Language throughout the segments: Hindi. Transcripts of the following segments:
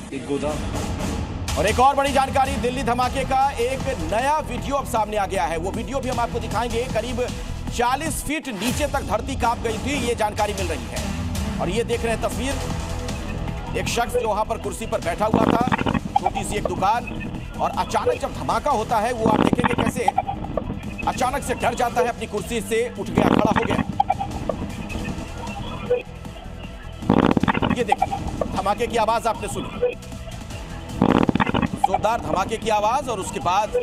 एक गोदाम। और एक और बड़ी जानकारी, दिल्ली धमाके का एक नया वीडियो अब सामने आ गया है। वो वीडियो भी हम आपको दिखाएंगे। करीब 40 फीट नीचे तक धरती कांप गई थी, ये जानकारी मिल रही है। और ये देख रहे हैं तस्वीर, एक शख्स जो वहां पर कुर्सी पर बैठा हुआ था, छोटी सी एक दुकान, और अचानक जब धमाका होता है वो आप देखेंगे कैसे अचानक से डर जाता है, अपनी कुर्सी से उठ गया, खड़ा हो गया। ये देखिए धमाके की आवाज आपने सुनी, जोरदार धमाके की आवाज, और उसके बाद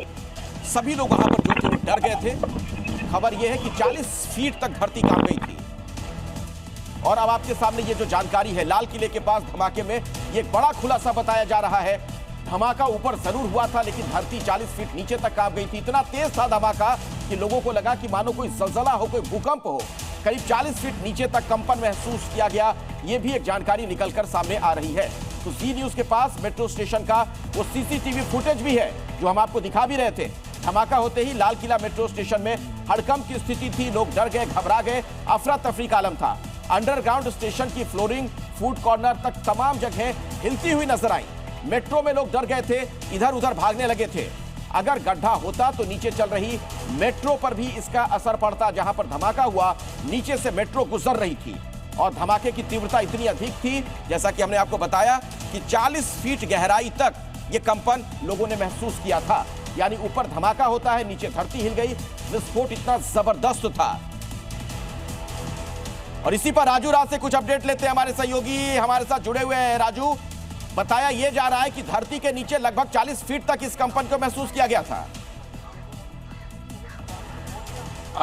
सभी लोग वहां पर जो थे वो डर गए थे। खबर यह है कि 40 फीट तक धरती कांप गई थी। और अब आपके सामने ये जो जानकारी है, लाल किले के पास धमाके में ये बड़ा खुलासा बताया जा रहा है। धमाका ऊपर जरूर हुआ था, लेकिन धरती 40 फीट नीचे तक कांप गई थी। इतना तेज था धमाका कि लोगों को लगा कि मानो कोई जलजला हो, कोई भूकंप हो। करीब 40 फीट नीचे तक कंपन महसूस किया गया, ये भी एक जानकारी निकलकर सामने आ रही है। तो जी न्यूज के पास मेट्रो स्टेशन का वो सीसीटीवी फुटेज भी है जो हम आपको दिखा भी रहे थे। धमाका होते ही लाल किला मेट्रो स्टेशन में हड़कंप की स्थिति थी, लोग डर गए, घबरा गए, अफरा तफरी का आलम था। अंडरग्राउंड स्टेशन की फ्लोरिंग, फूड कॉर्नर तक तमाम जगह हिलती हुई नजर आई। मेट्रो में लोग डर गए थे, इधर उधर भागने लगे थे। अगर गड्ढा होता तो नीचे चल रही मेट्रो पर भी इसका असर पड़ता। जहां पर धमाका हुआ नीचे से मेट्रो गुजर रही थी और धमाके की तीव्रता इतनी अधिक थी, जैसा कि हमने आपको बताया, कि 40 फीट गहराई तक यह कंपन लोगों ने महसूस किया था। यानी ऊपर धमाका होता है, नीचे धरती हिल गई, विस्फोट इतना जबरदस्त था। और इसी पर राजू राज से कुछ अपडेट लेते हैं, हमारे सहयोगी हमारे साथ जुड़े हुए हैं। राजू, बताया यह जा रहा है कि धरती के नीचे लगभग 40 फीट तक इस कंपन को महसूस किया गया था।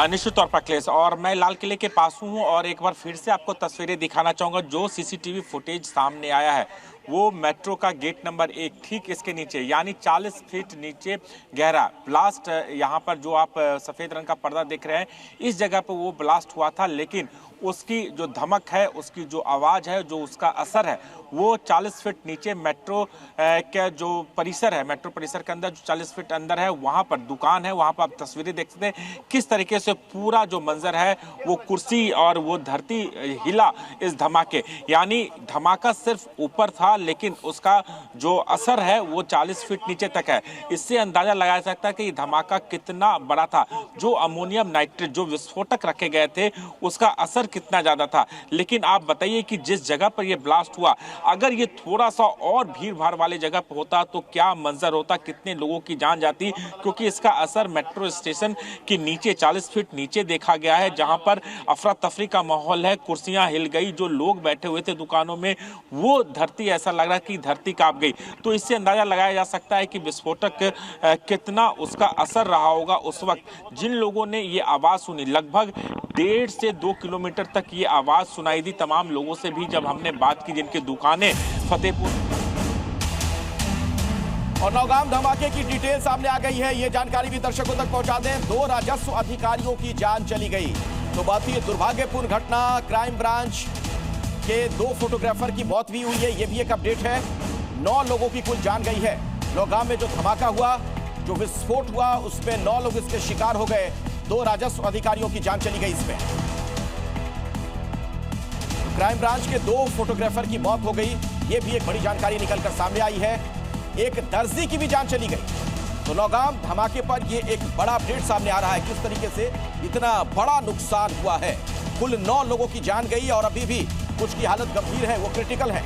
निश्चित तौर पर अखिलेश, और मैं लाल किले के पास हूं और एक बार फिर से आपको तस्वीरें दिखाना चाहूंगा। जो सीसीटीवी फुटेज सामने आया है वो मेट्रो का गेट नंबर 1 ठीक इसके नीचे, यानी 40 फीट नीचे गहरा ब्लास्ट। यहाँ पर जो आप सफेद रंग का पर्दा देख रहे हैं, इस जगह पर वो ब्लास्ट हुआ था, लेकिन उसकी जो धमक है, उसकी जो आवाज़ है, जो उसका असर है, वो 40 फीट नीचे मेट्रो का जो परिसर है, मेट्रो परिसर के अंदर जो 40 फीट अंदर है, वहाँ पर दुकान है, वहाँ पर आप तस्वीरें देख सकते हैं किस तरीके से पूरा जो मंजर है, वो कुर्सी और वो धरती हिला इस धमाके। यानी धमाका सिर्फ ऊपर था, लेकिन उसका जो असर है वो 40 फीट नीचे तक है। इससे अंदाजा लगाया सकता है कि धमाका कितना बड़ा था। जो अमोनियम नाइट्रेट, जो विस्फोटक रखे गए थे, उसका असर कितना ज्यादा था। लेकिन आप बताइए कि जिस जगह पर यह ब्लास्ट हुआ, अगर ये थोड़ा सा और भीड़ भाड़ वाली जगह पर होता तो क्या मंजर होता, कितने लोगों की जान जाती, क्योंकि इसका असर मेट्रो स्टेशन के नीचे 40 फीट नीचे देखा गया है, जहां पर अफरा तफरी का माहौल है, कुर्सियां हिल गई, जो लोग बैठे हुए थे दुकानों में, वो धरती ऐसा लग रहा कि धरती कांप गई। तो इससे अंदाजा लगाया जा सकता है कि विस्फोटक कितना उसका असर रहा होगा उस वक्त। जिन लोगों ने ये आवाज सुनी, लगभग 1.5 से 2 किलोमीटर तक ये आवाज सुनाई दी तमाम लोगों से भी जब हमने बात की, जिनकी दुकानें फतेहपुर। और नौगाम धमाके की डिटेल सामने आ गई है, ये जानकारी भी दर्शकों तक पहुंचा दें। 2 राजस्व अधिकारियों की जान चली गई। तो बहुत ही दुर्भाग्यपूर्ण घटना, क्राइम ब्रांच के 2 फोटोग्राफर की मौत भी हुई है, ये भी एक अपडेट है। 9 लोगों की कुल जान गई है। नौगाम में जो धमाका हुआ, जो विस्फोट हुआ, उसमें 9 लोग इसके शिकार हो गए। 2 राजस्व अधिकारियों की जान चली गई इसमें। क्राइम ब्रांच के 2 फोटोग्राफर की मौत हो गई, ये भी एक बड़ी जानकारी निकलकर सामने आई है। एक दर्जी की भी जान चली गई। तो नौगाम धमाके पर ये एक बड़ा अपडेट सामने आ रहा है, किस तरीके से इतना बड़ा नुकसान हुआ है। कुल 9 लोगों की जान गई और अभी भी कुछ की हालत गंभीर है, वो क्रिटिकल है।